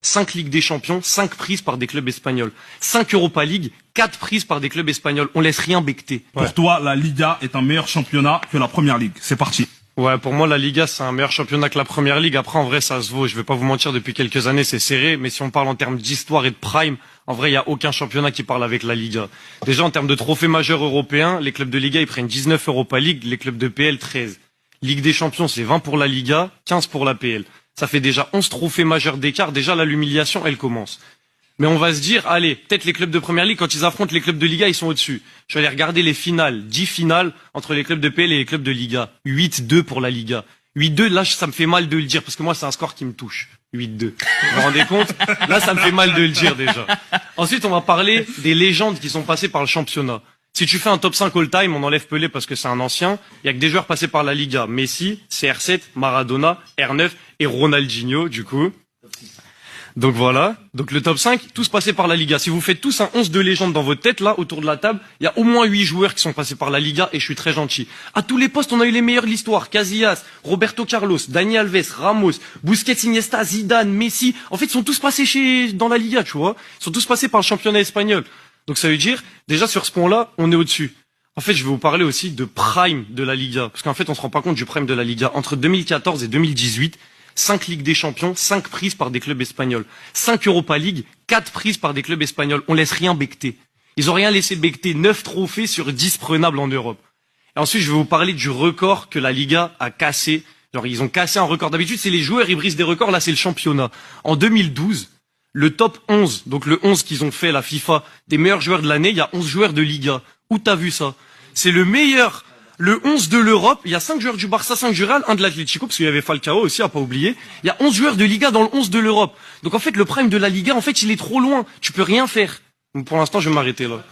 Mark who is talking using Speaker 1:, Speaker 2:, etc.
Speaker 1: 5 Ligues des Champions, 5 prises par des clubs espagnols. 5 Europa League, 4 prises par des clubs espagnols. On laisse rien becter.
Speaker 2: Pour toi, la Liga est un meilleur championnat que la Première Ligue. C'est parti.
Speaker 1: Ouais, pour moi, la Liga, c'est un meilleur championnat que la Première Ligue. Après, en vrai, ça se vaut. Je vais pas vous mentir, depuis quelques années, c'est serré. Mais si on parle en termes d'histoire et de prime, en vrai, il y a aucun championnat qui parle avec la Liga. Déjà, en termes de trophées majeurs européens, les clubs de Liga, ils prennent 19 Europa League, les clubs de PL, 13. Ligue des Champions, c'est 20 pour la Liga, 15 pour la PL. Ça fait déjà 11 trophées majeurs d'écart. Déjà, là, l'humiliation, elle commence. Mais on va se dire, allez, peut-être les clubs de Première Ligue, quand ils affrontent les clubs de Liga, ils sont au-dessus. Je vais aller regarder les finales, 10 finales entre les clubs de PL et les clubs de Liga. 8-2 pour la Liga. 8-2, là, ça me fait mal de le dire, parce que moi, c'est un score qui me touche. 8-2. Vous vous rendez compte? Là, ça me fait mal de le dire, déjà. Ensuite, on va parler des légendes qui sont passées par le championnat. Si tu fais un top 5 all-time, on enlève Pelé parce que c'est un ancien. Il y a que des joueurs passés par la Liga. Messi, CR7, Maradona, R9 et Ronaldinho, du coup. Donc voilà. Donc le top 5, tous passés par la Liga. Si vous faites tous un 11 de légende dans votre tête, là, autour de la table, il y a au moins 8 joueurs qui sont passés par la Liga et je suis très gentil. À tous les postes, on a eu les meilleurs de l'histoire. Casillas, Roberto Carlos, Dani Alves, Ramos, Busquets, Iniesta, Zidane, Messi. En fait, ils sont tous passés dans la Liga, tu vois. Ils sont tous passés par le championnat espagnol. Donc ça veut dire, déjà sur ce point-là, on est au-dessus. En fait, je vais vous parler aussi de prime de la Liga. Parce qu'en fait, on se rend pas compte du prime de la Liga. Entre 2014 et 2018, 5 Ligues des Champions, 5 prises par des clubs espagnols. 5 Europa League, 4 prises par des clubs espagnols. On laisse rien becter. Ils ont rien laissé becter. 9 trophées sur 10 prenables en Europe. Et ensuite, je vais vous parler du record que la Liga a cassé. Genre, ils ont cassé un record. D'habitude, c'est les joueurs, ils brisent des records. Là, c'est le championnat. En 2012, le top 11, donc le 11 qu'ils ont fait, la FIFA, des meilleurs joueurs de l'année, il y a 11 joueurs de Liga. Où t'as vu ça? C'est le meilleur, le 11 de l'Europe. Il y a 5 joueurs du Barça, 5 du Real, un de l'Atlético, parce qu'il y avait Falcao aussi, à pas oublier. Il y a 11 joueurs de Liga dans le 11 de l'Europe. Donc en fait, le prime de la Liga, en fait, il est trop loin. Tu peux rien faire. Donc pour l'instant, je vais m'arrêter là.